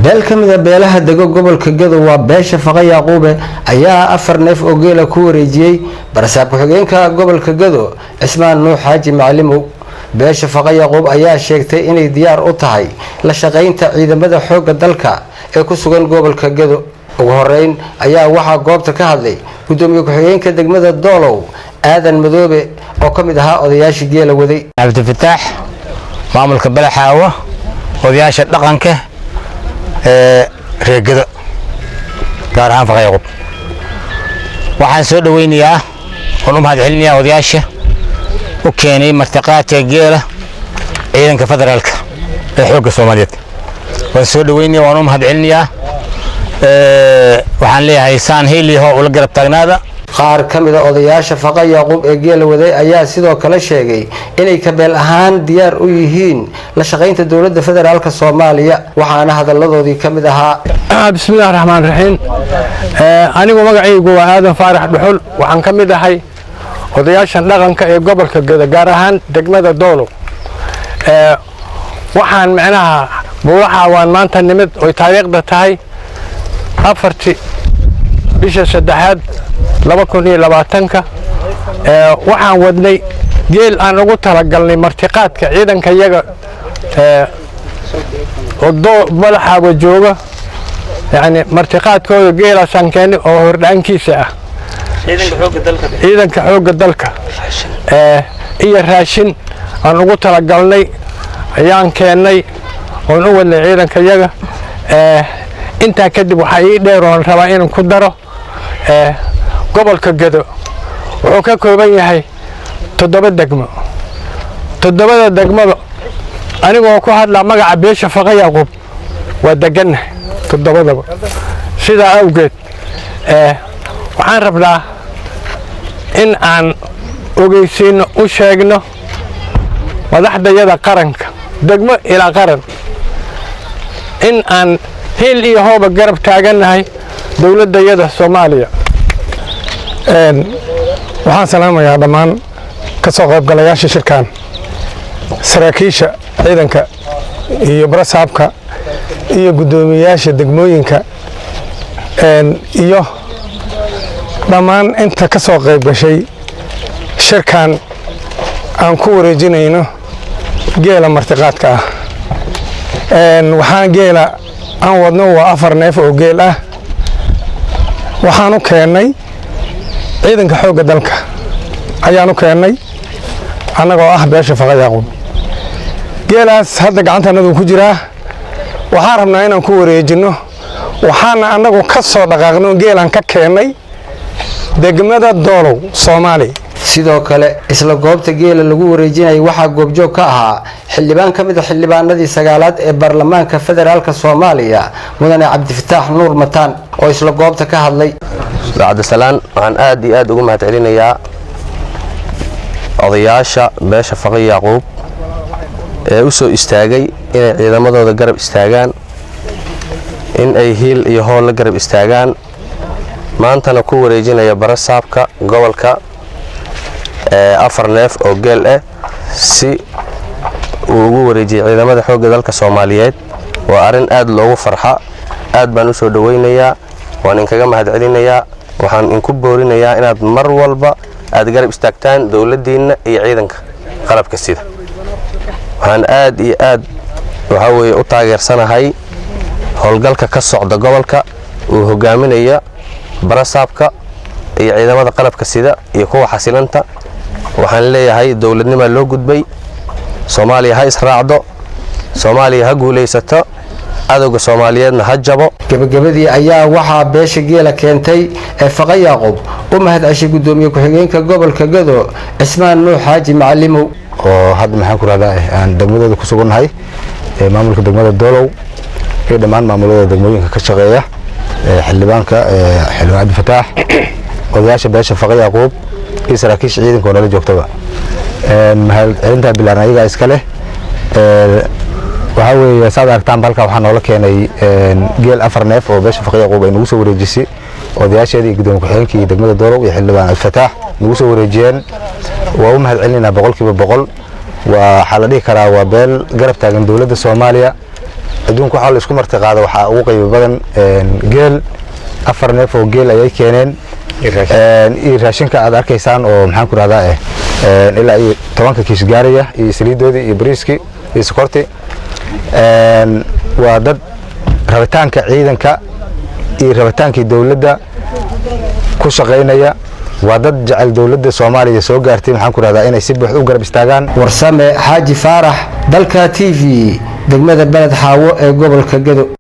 beel ka mid ah beelaha dego gobolka Gadow waa beesha Faqa Yaquube ayaa 4 neef oo geela ku wareejiyay barsaab ku-xigeenka gobolka Gadow Ismaan Nuux Xaaji Macalimow. beesha Faqa Yaquub ayaa sheegtay inay diyaar u tahay la shaqeynta ciidamada xoogga dalka ee ku sugan gobolka Gadow. ugu horeyn ayaa waxa goobta ka hadlay gudoomiye ku-xigeenka degmada Doolow Aadan Madoobe oo ka mid ahaa odayaashii geela waday. Cabdi Fataax maamulka Balaxaawo odayaasha dhaqanka reer Gadow gaar ahaan Faqa Yaquub waxaan soo dhaweynayaa oo u mahadcelinayaa odayaasha u keenay martiqaadka geela ciidanka federaalka ee xoogga Soomaaliyeed. waan soo dhaweynayaa waan u mahadcelinayaa waxaan leeyahay saan heeliyo ula garab taagnaada. qaar ka mid ah odayaasha Faqa Yaquub ee geela waday ayaa sidoo kale sheegay inay ka beel ahaan diyaar u yihiin la shaqeynta dawladda federaalka Soomaaliya waxaana hadaladoodii ka mid ahaa bismillaahir rahmaanir rahiim. anigu magacaygu waa Aadan Faarax Dhuxul waxaan ka mid ahay odayaasha dhaqanka ee gobolka Gadow gaar ahaan degmada Doolow. waxaan macnaha buuxa waan maanta nimid oo taariikhda tahay 4 bisha 3 2020 waxaan wadnay geel aan ugu talagalnay martiqaadka ciidanka iyaga oo Balaxaawo jooga yani martiqaadkooda geelaasaan keenay oo hordhaankiisa ah ciidanka xoogga dalka iyo raashin aan ugu talagalnay ayaan keenay oo u wadnay ciidanka iyaga. inta kadib waxa ii dheer oo rabaa inaan ku daro gobolka Gadow wuxuu ka kooban yahay 7 degmo. 7 degmada anigoo ku hadla magaca beesha Faqa Yaquub waa deganahay 7daba. sida awgeed waxaan rabnaa in aan ogeysiino u sheegno madaxdayada qaranka degmo ilaa qaran in aan hil iyo hooba garab taaganahay dawladda Soomaaliya. waxaan salaamayaa dhammaan ka soo qaybgalayaasha shirkan saraakiisha ciidanka iyo barsaabka iyo gudoomiyaasha degmooyinka iyo dhammaan inta ka soo qayb gashay shirkan aan ku wareejinayno geela martiqaadka ah. waxaan geela aan wadno waa 4 neef oo geel ah. waxaan u keenay ciidanka xoogga dalka ayaan u keenay annagoo ah beesha Faqa Yaquub. geelaas hadda gacantanadu ku jiraa waxaan rabnaa inaan ku wareejino waxaana annagu ka soo dhaqaaqno geelan ka keenay degmada Doolow Soomaaliya. sidoo kale isla goobta geela lagu wareejinay waxa goobjoog ka ahaa xildhibaan ka mid ah xildhibaanadii 9aad ee baarlamaanka federaalka Soomaaliya mudane Cabdi Fataax Nuur Mataan oo isla goobta ka hadlay. Cabdisalaan waxaan aad iyo aad ugu mahadcelinayaa odayaasha beesha Faqa Yaquub ee u soo istaagay inay ciidamadooda garab istaagaan in ay hiil iyo hool la garab istaagaan maantana ku wareejinaya barsaabka gobolka 4 neef oo geel ah si uu ugu wareejiyay ciidamada xoogga dalka Soomaaliyeed. waa arin aad loogu farxa aad baan u soo dhaweynayaa waan inkaga mahadcelinayaa waxaan inku boorinayaa inaad mar walba aad garab istaagtaan dawladdiina iyo ciidanka qalabka sida. waxaan aad iyo aad waxa weeye u taageersanahay howlgalka ka socda gobolka uu hogaaminaya barsaabka iyo ciidamada qalabka sida iyo kuwa xasilanta. waxaan leeyahay dawladnimo loo gudbay Soomaaliya ha israacdo Soomaaliya ha guuleysato adowga Soomaaliyeedna ha jabo. gabagabadii ayaa waxa beesha geela keentay ee Faqa Yaquub u mahadceshay gudoomiye ku-xigeenka gobolka Gadow Ismaan Nuux Xaaji Macalimow oo hadda maxaan ku raadaa aan degmadooda ku suganahay maamulka degmada Doolow ee dhammaan maamulada degmooyinka ka shaqeeya xildhibaanka xildhibaan Cabdi Fataax odayaasha beesha Faqa Yaquub iyo saraakiisha ciidanka oo nala joogtaba. mahadcelinta bilaan ayaga iska leh. waxa weeye saad aragtaan balka waxaan noola keenay geel 4 neef oo beesha Faqa Yaquub ay nagu soo wareejisay odayaasheedii gudoomiye ku-xigeenka degmada Doolow iyo xildhibaan Cabdi Fataax nagu soo wareejiyeen. waa u mahadcelinaynaa 100% waa xal dhihi karaa waa beel garab taagan dawladda Soomaaliya adduunka waxaa la isku martiqaado waxaa ugu qiimo badan geel 4 neef oo geel ayay keeneen iyo raashinka aad arkaysaan oo maxaan ku rahdaa ilaa iyo 10 kiis gaaraya iyo saliidoodii iyo bariiski iyo sokorti waa dad rabitaanka ciidanka iyo rabitaankii dawladda ku shaqaynaya waa dad jecel dawladda Soomaaliya soo gaartay maxaan ku rahdaa inay si buuxda u garab istaagaan Warsame Xaaji Faarax dalka TV degmada Balad Xaawo ee gobolka Gedo.